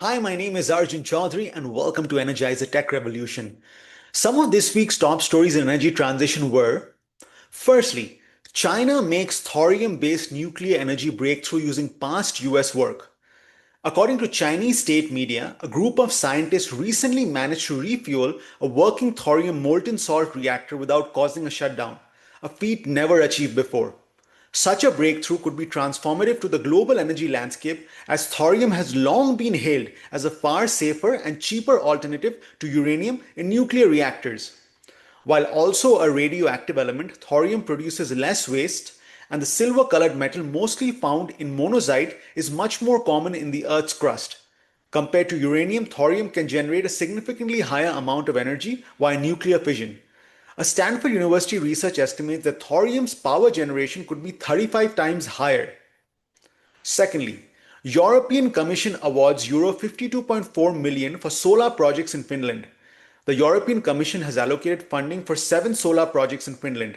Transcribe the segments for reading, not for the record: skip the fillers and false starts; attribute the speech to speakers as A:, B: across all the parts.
A: Hi, my name is Arjun Chaudhary and welcome to ENERGIZE, a tech revolution. Some of this week's top stories in energy transition were: firstly, China makes thorium-based nuclear energy breakthrough using past US work. According to Chinese state media, a group of scientists recently managed to refuel a working thorium molten salt reactor without causing a shutdown, a feat never achieved before. Such a breakthrough could be transformative to the global energy landscape, as thorium has long been hailed as a far safer and cheaper alternative to uranium in nuclear reactors. While also a radioactive element, thorium produces less waste, and the silver colored metal mostly found in monazite is much more common in the Earth's crust. Compared to uranium, thorium can generate a significantly higher amount of energy via nuclear fission. A Stanford University research estimates that thorium's power generation could be 35 times higher. Secondly, European Commission awards Euro 52.4 million for solar projects in Finland. The European Commission has allocated funding for 7 solar projects in Finland.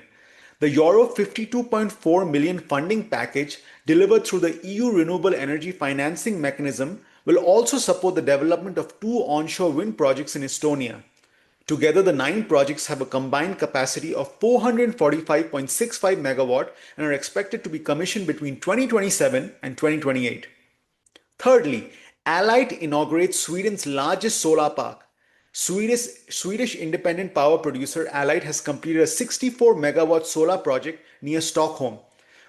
A: The Euro 52.4 million funding package delivered through the EU Renewable Energy Financing Mechanism will also support the development of 2 onshore wind projects in Estonia. Together, the 9 projects have a combined capacity of 445.65 megawatt and are expected to be commissioned between 2027 and 2028. Thirdly, Allight inaugurates Sweden's largest solar park. Swedish independent power producer Allight has completed a 64 megawatt solar project near Stockholm.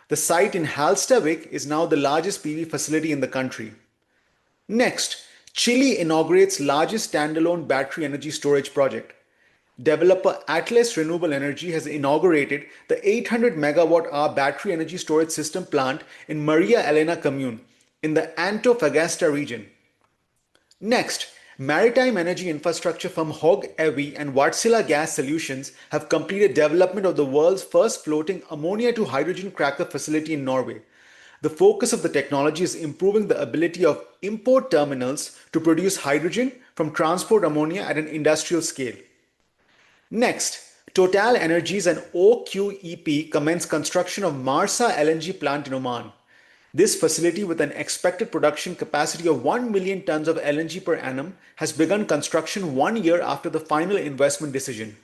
A: The site in Hallstavik is now the largest PV facility in the country. Next, Chile inaugurates largest standalone battery energy storage project. Developer Atlas Renewable Energy has inaugurated the 800 megawatt hour battery energy storage system plant in Maria Elena commune in the Antofagasta region. Next, maritime energy infrastructure firm Hog Evi and Wärtsilä Gas Solutions have completed development of the world's first floating ammonia to hydrogen cracker facility in Norway. The focus of the technology is improving the ability of import terminals to produce hydrogen from transport ammonia at an industrial scale. Next, Total Energies and OQEP commence construction of Marsa LNG plant in Oman. This facility, with an expected production capacity of 1 million tons of LNG per annum, has begun construction 1 year after the final investment decision.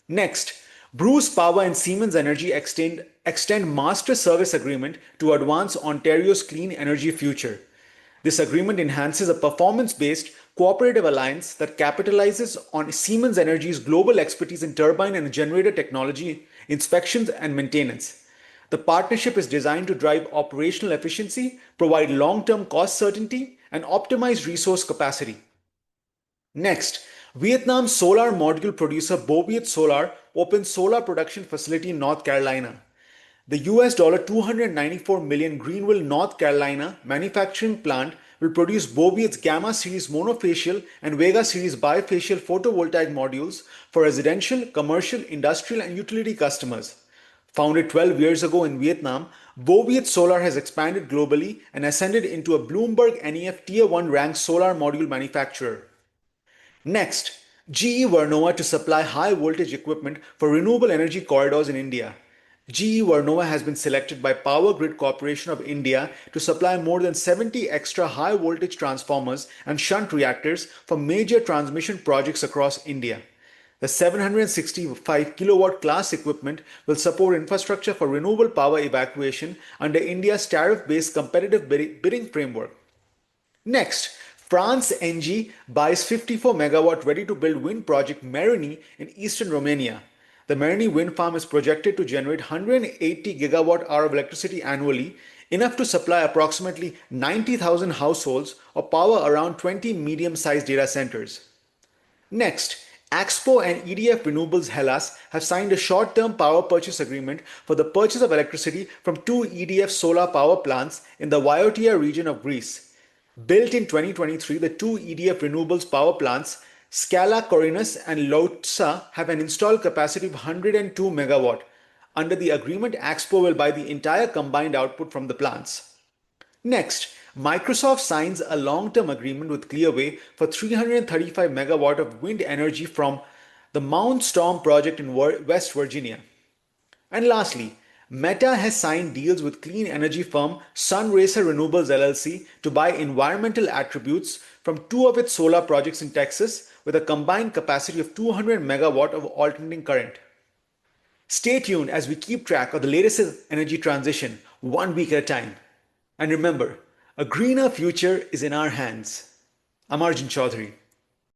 A: Next, Bruce Power and Siemens Energy extend master service agreement to advance Ontario's clean energy future. This agreement enhances a performance-based cooperative alliance that capitalizes on Siemens Energy's global expertise in turbine and generator technology, inspections, and maintenance. The partnership is designed to drive operational efficiency, provide long-term cost certainty, and optimize resource capacity. Next, Vietnam's solar module producer Boviet Solar opens solar production facility in North Carolina. The US $294 million Greenville, North Carolina manufacturing plant will produce Boviet's Gamma series monofacial and Vega series bifacial photovoltaic modules for residential, commercial, industrial, and utility customers. Founded 12 years ago in Vietnam, Boviet Solar has expanded globally and ascended into a Bloomberg NEF Tier 1 ranked solar module manufacturer. Next, GE Vernova to supply high voltage equipment for renewable energy corridors in India. GE Vernova has been selected by Power Grid Corporation of India to supply more than 70 extra high voltage transformers and shunt reactors for major transmission projects across India. The 765 kilowatt class equipment will support infrastructure for renewable power evacuation under India's tariff-based competitive bidding framework. Next, France Engie buys 54 megawatt ready-to-build wind project Merini in eastern Romania. The Merini wind farm is projected to generate 180 gigawatt hour of electricity annually, enough to supply approximately 90,000 households or power around 20 medium-sized data centers. Next, Axpo and EDF Renewables Hellas have signed a short-term power purchase agreement for the purchase of electricity from 2 EDF solar power plants in the Viotia region of Greece. Built in 2023, the 2 EDF Renewables power plants, Scala Corinus and Lotsa, have an installed capacity of 102 megawatt. Under the agreement, Axpo will buy the entire combined output from the plants. Next, Microsoft signs a long-term agreement with Clearway for 335 megawatt of wind energy from the Mount Storm project in West Virginia. And lastly, Meta has signed deals with clean energy firm Sunracer Renewables LLC to buy environmental attributes from two of its solar projects in Texas with a combined capacity of 200 megawatt of alternating current. Stay tuned as we keep track of the latest energy transition one week at a time. And remember, a greener future is in our hands. I'm Arjun Chaudhary.